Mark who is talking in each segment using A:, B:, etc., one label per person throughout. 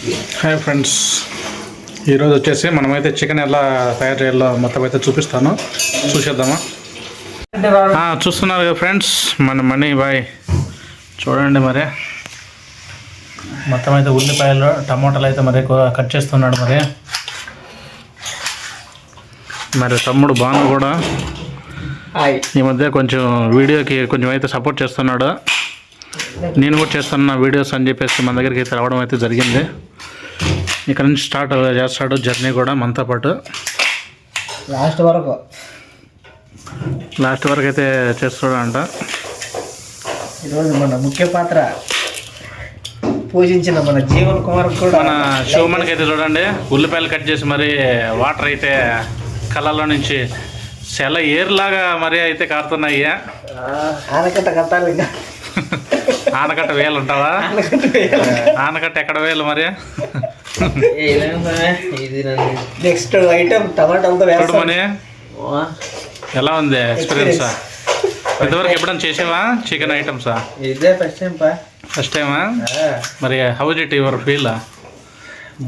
A: Hi friends, ఈరోజు వచ్చేసి మనమైతే చికెన్ ఎలా తయారు చేయాలో మొత్తం అయితే చూపిస్తాను, చూసేద్దామా. చూస్తున్నారు కదా ఫ్రెండ్స్, మన మనీ బాయ్ చూడండి. మరి మొత్తం అయితే ఉల్లిపాయలు టమాటాలు అయితే మరి కట్ చేస్తున్నాడు. మరి తమ్ముడు బాను కూడా ఈ మధ్య కొంచెం వీడియోకి కొంచెం అయితే సపోర్ట్ చేస్తున్నాడు. నేను కూడా చేస్తున్నా వీడియోస్ అని చెప్పేసి మన దగ్గరికి అయితే రావడం అయితే జరిగింది. ఇక్కడ నుంచి స్టార్ట్ చేస్తాడు జర్నీ కూడా మనతో పాటు
B: లాస్ట్ వరకు
A: అయితే చేస్తాడంట.
B: ఈరోజు మన ముఖ్య పాత్ర పూజించిన మన జీవన్ కుమార్ కూడా
A: మన శివమణికి అయితే చూడండి ఉల్లిపాయలు కట్ చేసి మరి వాటర్ అయితే కళ్ళల్లో నుంచి సెల ఏరులాగా మరి అయితే కారుతున్నాయి.
B: ఆనకట్ట కట్టాలి, ఇంకా
A: ఆనకట్ట వేలు ఉంటావా? ఆనకట్ట ఎక్కడ వేలు మరి?
B: నెక్స్ట్ ఐటమ్ టమాటాలతో
A: మనీ ఎలా ఉంది ఎక్స్పీరియన్స్? ఇంతవరకు ఎప్పుడైనా చేసావా చికెన్ ఐటమ్సా?
B: ఇదే ఫస్ట్
A: టైమా? మరి హౌ ఇట్ యువర్ ఫీల్?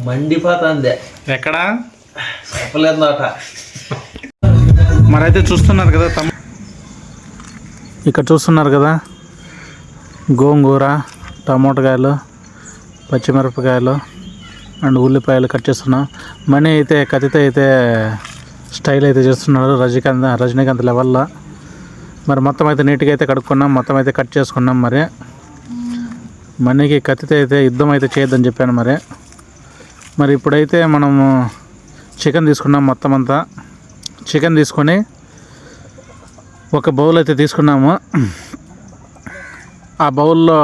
B: మండిపోతుంది.
A: ఎక్కడ
B: చెప్పలేదు నాట.
A: మరి అయితే చూస్తున్నారు కదా ఇక్కడ చూస్తున్నారు కదా, గోంగూర, టమోటాకాయలు, పచ్చిమిరపకాయలు అండ్ ఉల్లిపాయలు కట్ చేస్తున్నాం. మనీ అయితే కత్తితో అయితే స్టైల్ అయితే చేస్తున్నాడు రజనీకాంత్ లెవెల్లో. మరి మొత్తం అయితే నీట్గా అయితే కడుక్కున్నాం, మొత్తం అయితే కట్ చేసుకున్నాం. మరి మనీకి కత్తితో అయితే యుద్ధం అయితే చేయొద్దని చెప్పాను. మరి ఇప్పుడైతే మనము చికెన్ తీసుకున్నాం. మొత్తం అంతా చికెన్ తీసుకొని ఒక బౌల్ అయితే తీసుకున్నాము. ఆ బౌల్లో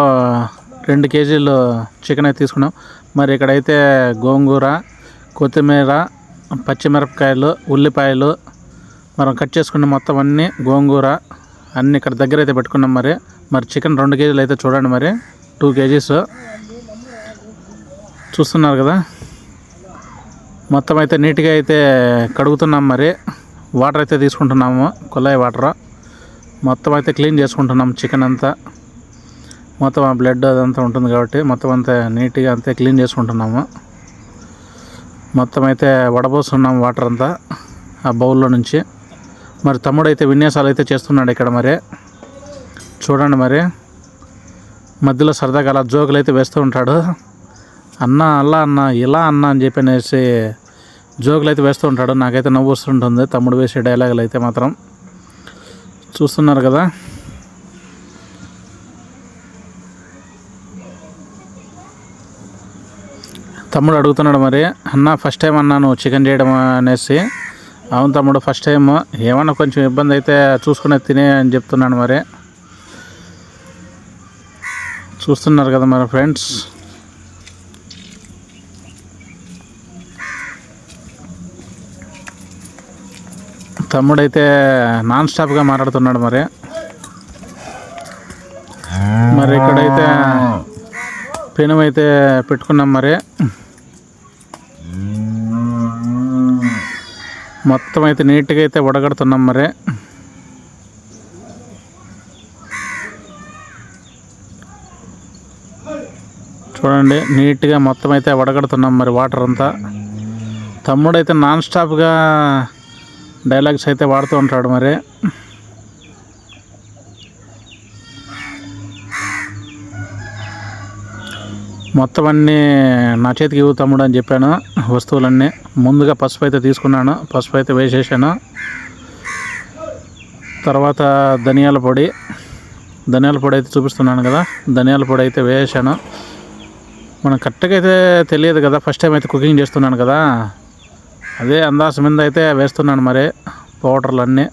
A: 2 కేజీలు చికెన్ అయితే తీసుకున్నాం. మరి ఇక్కడైతే గోంగూర, కొత్తిమీర, పచ్చిమిరపకాయలు, ఉల్లిపాయలు మనం కట్ చేసుకున్న మొత్తం అన్నీ, గోంగూర అన్నీ ఇక్కడ దగ్గర అయితే పెట్టుకున్నాం. మరి చికెన్ 2 కేజీలు అయితే చూడండి. మరి 2 కేజీస్ చూస్తున్నారు కదా. మొత్తం అయితే నీట్గా అయితే కడుగుతున్నాం. మరి వాటర్ అయితే తీసుకుంటున్నాము, కుళాయి వాటర్. మొత్తం అయితే క్లీన్ చేసుకుంటున్నాం చికెన్ అంతా. మొత్తం ఆ బ్లడ్ అదంతా ఉంటుంది కాబట్టి మొత్తం అంతా నీట్గా అంతే క్లీన్ చేసుకుంటున్నాము. మొత్తం అయితే వడబోస్తున్నాము వాటర్ అంతా ఆ బౌల్లో నుంచి. మరి తమ్ముడు అయితే విన్యాసాలు అయితే చేస్తున్నాడు ఇక్కడ. మరి చూడండి, మరి మధ్యలో సరదాగా అలా జోకులు అయితే వేస్తూ ఉంటాడు. అన్న అలా అన్న ఇలా అన్న అని చెప్పనేసి జోకులు అయితే వేస్తూ ఉంటాడు. నాకైతే నవ్వు వస్తుంటుంది తమ్ముడు వేసే డైలాగులు అయితే మాత్రం. చూస్తున్నారు కదా. తమ్ముడు అడుగుతున్నాడు, మరి అన్న ఫస్ట్ టైం అన్నాను చికెన్ చేయడం అనేసి. అవును తమ్ముడు, ఫస్ట్ టైం. ఏమన్నా కొంచెం ఇబ్బంది అయితే చూసుకునే తినే అని చెప్తున్నాను. మరి చూస్తున్నారు కదా మరి ఫ్రెండ్స్. తమ్ముడైతే నాన్ స్టాప్గా మాట్లాడుతున్నాడు. మరి ఇక్కడైతే పెనం అయితే పెట్టుకున్నాం. మరి మొత్తం అయితే నీట్గా అయితే వడగడుతున్నాం. మరి చూడండి నీట్గా మొత్తం అయితే వడగడుతున్నాం. మరి వాటర్ అంతా తమ్ముడైతే నాన్ స్టాప్గా డైలాగ్స్ అయితే వాడుతూ ఉంటాడు. మరి మొత్తం అన్నీ నా చేతికి ఇవ్వు తమ్ముడు అని చెప్పాను. వస్తువులన్నీ ముందుగా పసుపు అయితే తీసుకున్నాను, పసుపు అయితే వేసేసాను. తర్వాత ధనియాల పొడి అయితే చూపిస్తున్నాను కదా, ధనియాల పొడి అయితే వేసాను. మనం కరెక్ట్గా అయితే తెలియదు కదా, ఫస్ట్ టైం అయితే కుకింగ్ చేస్తున్నాను కదా, అదే అందాజ మీద అయితే వేస్తున్నాను. మరి పౌడర్లు అన్నీ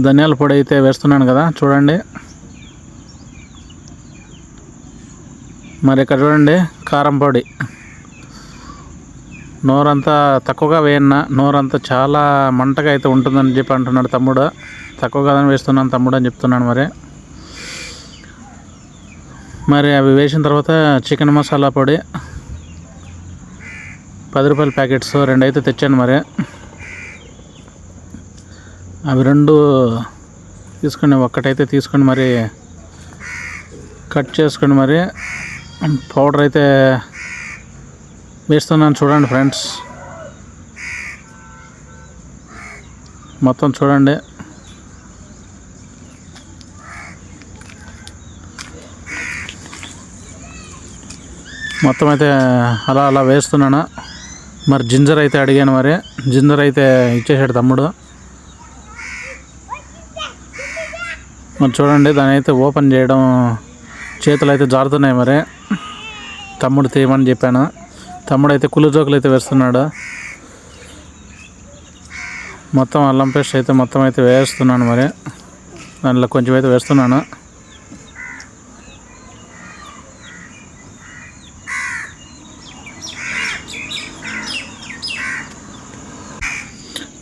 A: ధనియాల పొడి అయితే వేస్తున్నాను కదా, చూడండి. మరి ఇక్కడ చూడండి కారం పొడి. నోరంతా తక్కువగా వేయన్నా, నోరంతా చాలా మంటగా అయితే ఉంటుందని చెప్పి అంటున్నాడు తమ్ముడు. తక్కువగానే వేస్తున్నాను తమ్ముడు అని చెప్తున్నాను. మరి అవి వేసిన తర్వాత చికెన్ మసాలా పొడి 10 రూపాయల ప్యాకెట్స్ 2 అయితే తెచ్చాను. మరి అవి 2 తీసుకొని ఒక్కటైతే తీసుకొని మరి కట్ చేసుకొని మరి పౌడర్ అయితే వేస్తున్నాను చూడండి ఫ్రెండ్స్. మొత్తం చూడండి. మొత్తం అయితే అలా అలా వేస్తున్నాను. మరి జింజర్ అయితే అడిగాను, మరి జింజర్ అయితే ఇచ్చేసాడు తమ్ముడు. మరి చూడండి, దాని అయితే ఓపెన్ చేయడం చేతులు అయితే జారుతున్నాయి. మరి తమ్ముడు తీయమని చెప్పాను. తమ్ముడు అయితే కుళ్ళు జోకులు అయితే వేస్తున్నాడు. మొత్తం అల్లం పేస్ట్ అయితే మొత్తం అయితే వేస్తున్నాను. మరి దానిలో కొంచెం అయితే వేస్తున్నాను.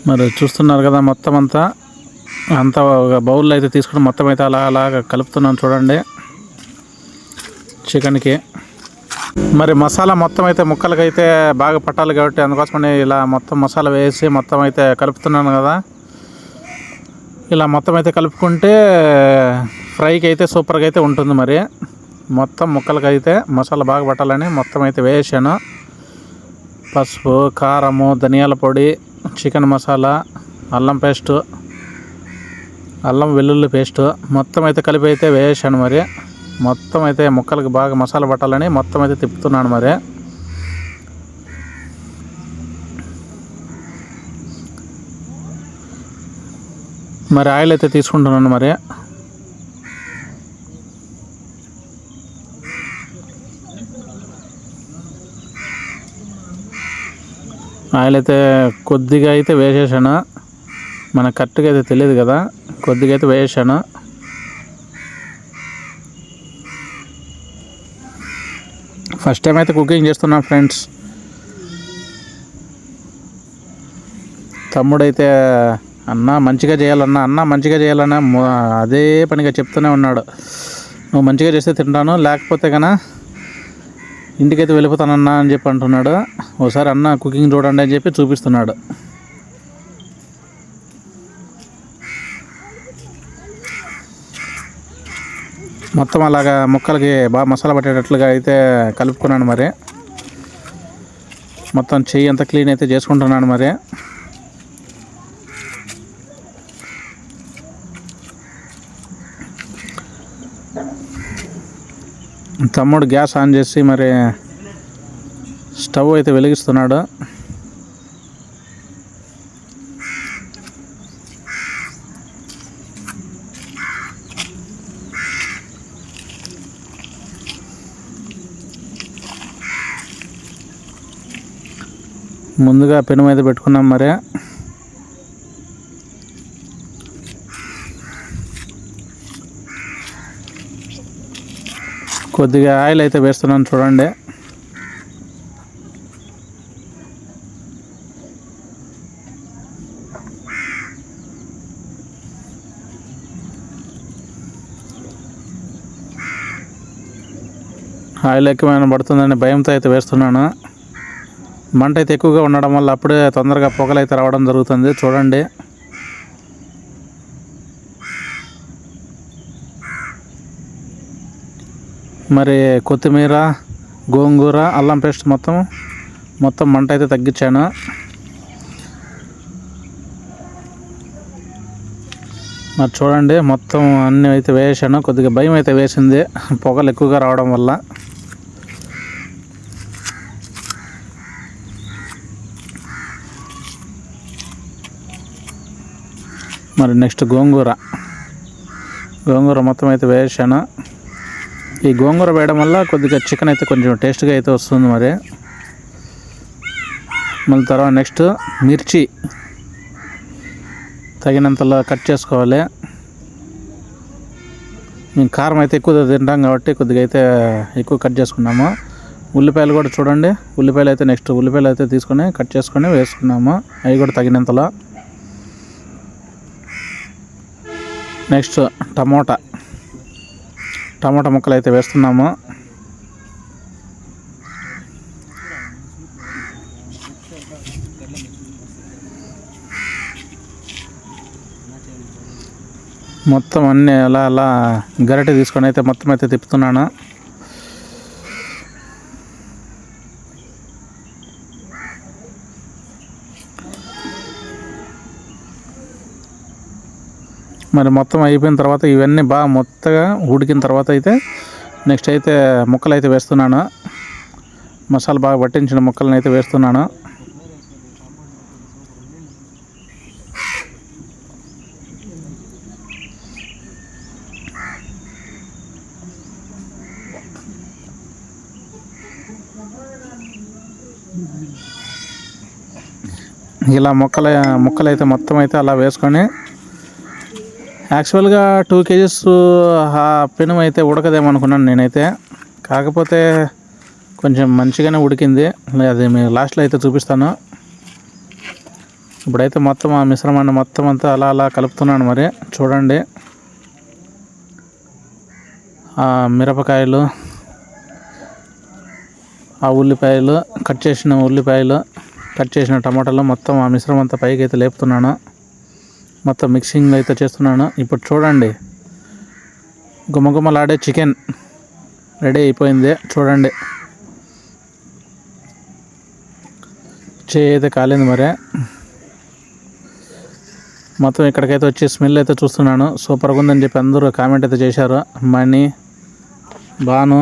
A: మరి చూస్తున్నారు కదా, మొత్తం అంతా ఒక బౌల్లో అయితే తీసుకుని మొత్తం అయితే అలాగా కలుపుతున్నాను చూడండి చికెన్కి. మరి మసాలా మొత్తం అయితే ముక్కలకైతే బాగా పట్టాలి కాబట్టి అందుకోసమని ఇలా మొత్తం మసాలా వేసి మొత్తం అయితే కలుపుతున్నాను కదా. ఇలా మొత్తం అయితే కలుపుకుంటే ఫ్రైకి అయితే సూపర్గా అయితే ఉంటుంది. మరి మొత్తం ముక్కలకైతే మసాలా బాగా పట్టాలని మొత్తం అయితే వేసాను. పసుపు, కారము, ధనియాల పొడి, చికెన్ మసాలా, అల్లం పేస్టు, అల్లం వెల్లుల్లి పేస్టు మొత్తం అయితే కలిపి అయితే వేసాను. మరి మొత్తం అయితే ముక్కలకి బాగా మసాలా పట్టాలని మొత్తం అయితే తిప్పుతున్నాను. మరి ఆయిల్ అయితే తీసుకుంటున్నాను. మరి ఆయిల్ అయితే కొద్దిగా అయితే వేసేసాను. మనకు కరెక్ట్గా అయితే తెలియదు కదా, కొద్దిగా అయితే వేసాను. ఫస్ట్ టైం అయితే కుకింగ్ చేస్తున్నాను ఫ్రెండ్స్. తమ్ముడైతే అన్న మంచిగా చేయాలన్నా అదే పనిగా చెప్తూనే ఉన్నాడు. నువ్వు మంచిగా చేస్తే తింటాను, లేకపోతే కన్నా ఇంటికైతే వెళ్ళిపోతానన్నా అని చెప్పి అంటున్నాడు. ఒకసారి అన్న కుకింగ్ చూడండి అని చెప్పి చూపిస్తున్నాడు. మొత్తం అలాగా ముక్కలకి బాగా మసాలా పట్టేటట్లుగా అయితే కలుపుకున్నాను. మరి మొత్తం చెయ్యి అంతా క్లీన్ అయితే చేసుకుంటున్నాను. మరి తమ్ముడు గ్యాస్ ఆన్ చేసి మరి స్టవ్ అయితే వెలిగిస్తున్నాడు. ముందుగా పెను అయితే పెట్టుకున్నాం. మరి కొద్దిగా ఆయిల్ అయితే వేస్తున్నాను చూడండి. ఆయిల్ ఎక్కువైనా పడుతుందని భయంతో అయితే వేస్తున్నాను. మంట అయితే ఎక్కువగా ఉండడం వల్ల అప్పుడే తొందరగా పొగలు అయితే రావడం జరుగుతుంది చూడండి. మరి కొత్తిమీర, గోంగూర, అల్లం పేస్ట్ మొత్తం మంట అయితే తగ్గించాను. మరి చూడండి, మొత్తం అన్నీ అయితే వేసాను. కొద్దిగా భయం అయితే వేసింది పొగలు ఎక్కువగా రావడం వల్ల. మరి నెక్స్ట్ గోంగూర మొత్తం అయితే వేసాను. ఈ గోంగూర వేయడం వల్ల కొద్దిగా చికెన్ అయితే కొంచెం టేస్ట్గా అయితే వస్తుంది. మరి మళ్ళీ తర్వాత నెక్స్ట్ మిర్చి తగినంతలో కట్ చేసుకోవాలి. మేము కారం అయితే ఎక్కువ తింటాం కాబట్టి కొద్దిగా అయితే ఎక్కువ కట్ చేసుకున్నాము. ఉల్లిపాయలు కూడా చూడండి, ఉల్లిపాయలు అయితే తీసుకొని కట్ చేసుకొని వేసుకున్నాము. అవి కూడా తగినంతలో. నెక్స్ట్ టమోటా ముక్కలు అయితే వేస్తున్నాము. మొత్తం అన్నీ అలా గరిటె తీసుకొని అయితే మొత్తం అయితే తిప్పుతున్నాను. మరి మొత్తం అయిపోయిన తర్వాత ఇవన్నీ బాగా మొత్తగా ఉడికిన తర్వాత అయితే నెక్స్ట్ అయితే ముక్కలు అయితే వేస్తున్నాను. మసాలా బాగా పట్టించిన ముక్కలను అయితే వేస్తున్నాను. ఇలా ముక్కలు అయితే మొత్తం అయితే అలా వేసుకొని యాక్చువల్గా 2 kgs ఆ పెనం అయితే ఉడకదేమనుకున్నాను నేనైతే. కాకపోతే కొంచెం మంచిగానే ఉడికింది. అది మీ లాస్ట్లో అయితే చూపిస్తాను. ఇప్పుడైతే మొత్తం ఆ మిశ్రమాన్ని మొత్తం అంతా అలా అలా కలుపుతున్నాను. మరి చూడండి, ఆ మిరపకాయలు, ఆ ఉల్లిపాయలు, కట్ చేసిన ఉల్లిపాయలు, కట్ చేసిన టమాటాలు మొత్తం ఆ మిశ్రమం అంతా పైకి అయితే లేపుతున్నాను. మొత్తం మిక్సింగ్ అయితే చేస్తున్నాను. ఇప్పుడు చూడండి, గుమగుమలాడే చికెన్ రెడీ అయిపోయింది. చూడండి, చేయి అయితే కాలేదు. మరి మొత్తం ఇక్కడికైతే వచ్చి స్మెల్ అయితే చూస్తున్నాను. సూపర్గా ఉందని చెప్పి అందరూ కామెంట్ అయితే చేశారు. మణి, భాను,